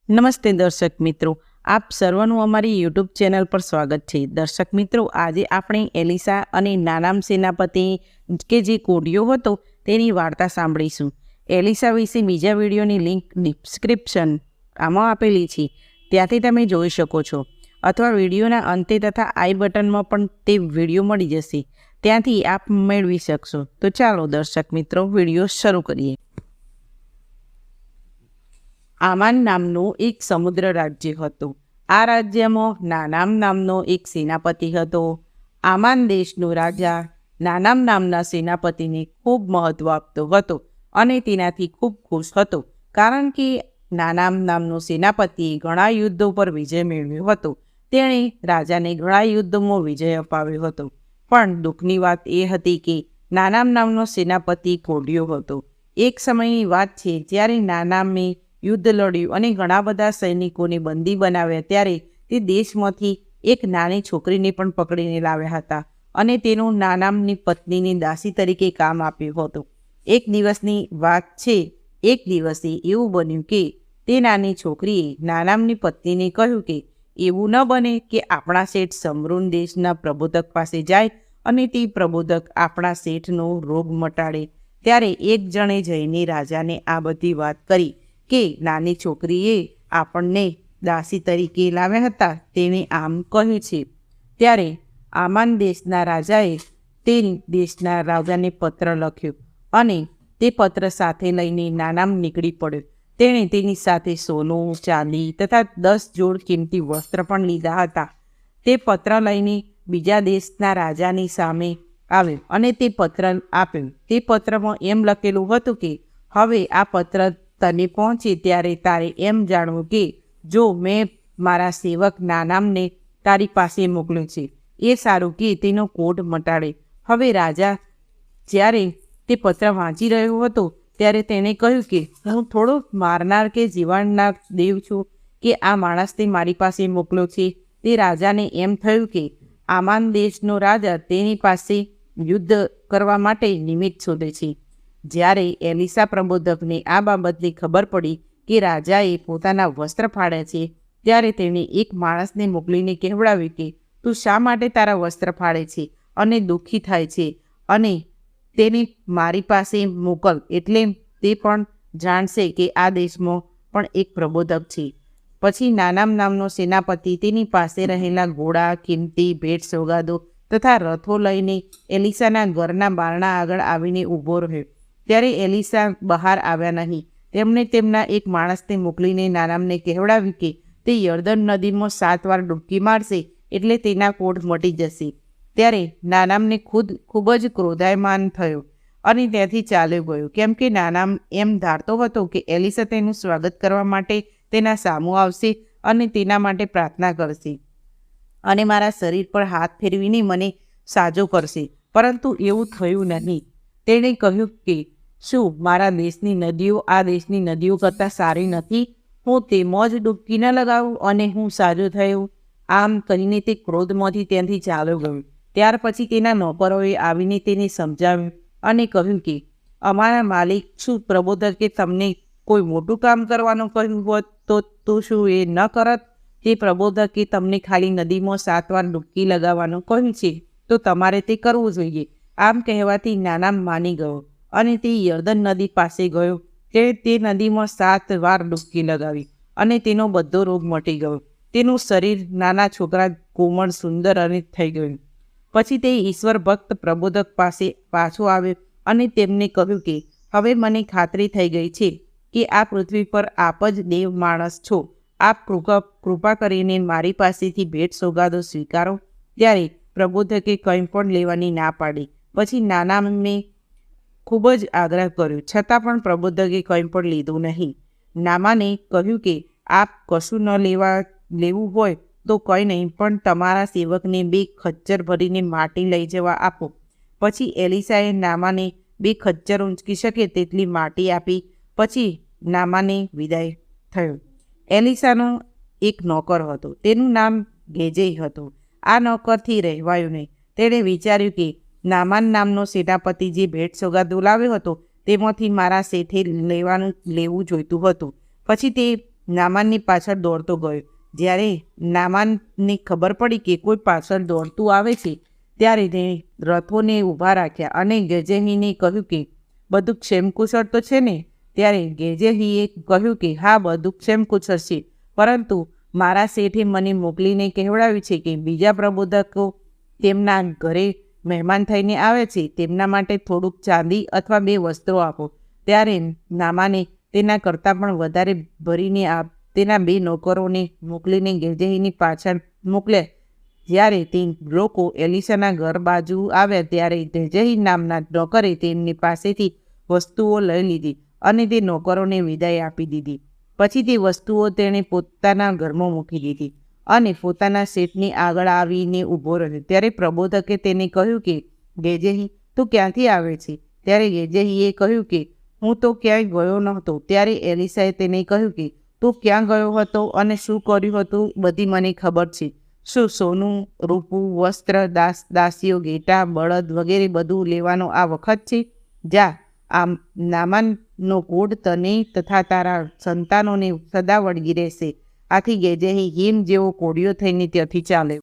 નમસ્તે દર્શક મિત્રો, આપ સર્વનું અમારી યુટ્યુબ ચેનલ પર સ્વાગત છે. દર્શક મિત્રો, આજે આપણે એલિસા અને નાનામ સેનાપતિ કે જે કોડિયો હતો તેની વાર્તા સાંભળીશું. એલિસા વિશે બીજા વિડીયોની લિંક ડિસ્ક્રિપ્શન આમાં આપેલી છે, ત્યાંથી તમે જોઈ શકો છો, અથવા વિડીયોના અંતે તથા આઈ બટનમાં પણ તે વિડીયો મળી જશે, ત્યાંથી આપ મેળવી શકશો. તો ચાલો દર્શક મિત્રો, વિડીયો શરૂ કરીએ. આમાન નામનું એક સમુદ્ર રાજ્ય હતું. આ રાજ્યમાં નાનામ નામનો એક સેનાપતિ હતો. આમાન દેશનો રાજા નાનામ નામના સેનાપતિને ખૂબ મહત્વ આપતો હતો અને તેનાથી ખૂબ ખુશ હતો, કારણ કે નાનામ નામનો સેનાપતિએ ઘણા યુદ્ધો પર વિજય મેળવ્યો હતો. તેણે રાજાને ઘણા યુદ્ધોમાં વિજય અપાવ્યો હતો. પણ દુઃખની વાત એ હતી કે નાનામ નામનો સેનાપતિ કોડિયો હતો. એક સમયની વાત છે જ્યારે નાનામે યુદ્ધ લડ્યું અને ઘણા બધા સૈનિકોને બંદી બનાવ્યા. ત્યારે તે દેશમાંથી એક નાની છોકરીને પણ પકડીને લાવ્યા હતા અને તેનું નાનામની પત્નીને દાસી તરીકે કામ આપ્યું હતું. એક દિવસની વાત છે, એક દિવસે એવું બન્યું કે તે નાની છોકરીએ નાનામની પત્નીને કહ્યું કે એવું ન બને કે આપણા શેઠ સમરૂન દેશના પ્રબોધક પાસે જાય અને તે પ્રબોધક આપણા શેઠનો રોગ મટાડે. ત્યારે એક જણે જઈને રાજાને આ બધી વાત કરી કે નાની છોકરીએ આપણને દાસી તરીકે લાવ્યા હતા, તેણે આમ કહ્યું છે. ત્યારે આમાન દેશના રાજાએ તે દેશના રાજાને પત્ર લખ્યો અને તે પત્ર સાથે લઈને નાનામ નીકળી પડ્યો. તેણે તેની સાથે સોનું, ચાંદી તથા 10 જોડ કિંમતી વસ્ત્ર પણ લીધા હતા. તે પત્ર લઈને બીજા દેશના રાજાની સામે આવ્યો અને તે પત્ર આપ્યો. તે પત્રમાં એમ લખેલું હતું કે હવે આ પત્ર તને પહોંચે ત્યારે તારે એમ જાણવું કે જો મેં મારા સેવક નાનામને તારી પાસે મોકલ્યો છે, એ સારું કે તેનો કોઢ મટાડે. હવે રાજા જ્યારે તે પત્ર વાંચી રહ્યો હતો ત્યારે તેણે કહ્યું કે હું થોડો મારનાર કે જીવાડનાર દેવ છું કે આ માણસને મારી પાસે મોકલ્યો છે. તે રાજાને એમ થયું કે આમાન દેશનો રાજા તેની પાસે યુદ્ધ કરવા માટે નિમિત્ત શોધે છે. જ્યારે એલિસા પ્રબોધકને આ બાબતની ખબર પડી કે રાજાએ પોતાના વસ્ત્ર ફાડ્યા છે, ત્યારે તેણે એક માણસને મોકલીને કહેવડાવ્યું કે તું શા માટે તારા વસ્ત્ર ફાડે છે અને દુઃખી થાય છે, અને તેને મારી પાસે મોકલ, એટલે તે પણ જાણશે કે આ દેશમાં પણ એક પ્રબોધક છે. પછી નાનામ નામનો સેનાપતિ તેની પાસે રહેલા ઘોડા, કિંમતી ભેટ સોગાદો તથા રથો લઈને એલિસાના ઘરના બારણા આગળ આવીને ઊભો રહ્યો. ત્યારે એલિસા બહાર આવ્યા નહીં. તેમણે તેમના એક માણસને મોકલીને નાનામને કહેવડાવ્યું કે તે યર્દન નદીમાં 7 વાર ડૂબકી મારશે એટલે તેના કોઢ મટી જશે. ત્યારે નાનામને ખૂબ જ ક્રોધાયમાન થયો અને ત્યાંથી ચાલ્યો ગયો, કેમ કે નાનામ એમ ધારતો હતો કે એલિસા તેનું સ્વાગત કરવા માટે તેના સામું આવશે અને તેના માટે પ્રાર્થના કરશે અને મારા શરીર પર હાથ ફેરવીને મને સાજો કરશે. પરંતુ એવું થયું નહીં. તેણે કહ્યું કે શું મારા દેશની નદીઓ આ દેશની નદીઓ કરતાં સારી નથી? હું તેમાં જ ડૂબકી ન લગાવું અને હું સાજો થયો? આમ કરીને તે ક્રોધમાંથી ત્યાંથી ચાલ્યો ગયો. ત્યાર પછી તેના નોકરોએ આવીને તેને સમજાવ્યું અને કહ્યું કે અમારા માલિક, શું પ્રબોધકે તમને કોઈ મોટું કામ કરવાનું કહ્યું હોત તો તું શું એ ન કરત? તે પ્રબોધકે તમને ખાલી નદીમાં 7 વાર ડૂબકી લગાવવાનું કહ્યું છે, તો તમારે તે કરવું જોઈએ. આમ કહેવાથી નાનામ માની ગયો અને તે યર્દન નદી પાસે ગયો. તે નદીમાં 7 વાર ડૂબકી લગાવી અને તેનો બધો રોગ મટી ગયો. તેનું શરીર નાના છોકરા કોમળ, સુંદર અને થઈ ગયું. પછી તે ઈશ્વર ભક્ત પ્રબોધક પાસે પાછો આવ્યો અને તેમને કહ્યું કે હવે મને ખાતરી થઈ ગઈ છે કે આ પૃથ્વી પર આપ જ દેવ માણસ છો. આપ કૃપા કરીને મારી પાસેથી ભેટ સોગાદો સ્વીકારો. ત્યારે પ્રબોધકે કંઈ પણ લેવાની ના પાડી. પછી નાનામે ખૂબ જ આગ્રહ કર્યો, છતાં પણ પ્રબોધકે કંઈ પણ લીધું નહીં. નામાને કહ્યું કે આપ કશું ન લેવું હોય તો કંઈ નહીં, પણ તમારા સેવકને 2 ખચ્ચર ભરીને માટી લઈ જવા આપો. પછી એલિસાએ નામાને 2 ખચ્ચર ઊંચકી શકે તેટલી માટી આપી. પછી નામાને વિદાય થયો. એલિસાનો એક નોકર હતો, તેનું નામ ગેજેઈ હતું. આ નોકરથી રહેવાયું નહીં. તેણે વિચાર્યું કે નામાન નામનો સેનાપતિ જે ભેટ સોગાદો લાવ્યો હતો તેમાંથી મારા શેઠે લેવું જોઈતું હતું. પછી તે નામાનની પાછળ દોડતો ગયો. જ્યારે નામાનને ખબર પડી કે કોઈ પાછળ દોડતું આવે છે, ત્યારે તેણે રથોને ઊભા રાખ્યા અને ગેજેહીને કહ્યું કે બધું ક્ષેમકુશળ તો છે ને? ત્યારે ગેજેહીએ કહ્યું કે હા, બધું ક્ષેમકુશળ છે, પરંતુ મારા શેઠે મને મોકલીને કહેવડાવ્યું છે કે બીજા પ્રબોધકો તેમના ઘરે મહેમાન થઈને આવે છે, તેમના માટે થોડુંક ચાંદી અથવા 2 વસ્ત્રો આપો. ત્યારે નામાને તેના કરતાં પણ વધારે ભરીને તેના 2 નોકરોને મોકલીને ગેજેહીની પાછળ મોકલ્યા. જ્યારે તે લોકો એલિશાના ઘર બાજુ આવ્યા ત્યારે ગેજેહી નામના નોકરે તેમની પાસેથી વસ્તુઓ લઈ લીધી અને તે નોકરોને વિદાય આપી દીધી. પછી તે વસ્તુઓ તેણે પોતાના ઘરમાં મૂકી દીધી અને પોતાના શેઠની આગળ આવીને ઊભો રહ્યો. ત્યારે પ્રબોધકે તેને કહ્યું કે ગેજેહી, તું ક્યાંથી આવે છે? ત્યારે ગેજેહીએ કહ્યું કે હું તો ક્યાંય ગયો નહોતો. ત્યારે એલિશાએ તેને કહ્યું કે તું ક્યાં ગયો હતો અને શું કર્યું હતું, બધી મને ખબર છે. શું સોનું, રૂપું, વસ્ત્ર, દાસીઓ, ઘેટાં, બળદ વગેરે બધું લેવાનો આ વખત છે? જા, આ નામાનનો કોઢ તને તથા તારા સંતાનોને સદા વળગી રહેશે. આથી ગેજેહી હિમ જેવો કોળિયો થઈને ત્યાંથી ચાલ્યો.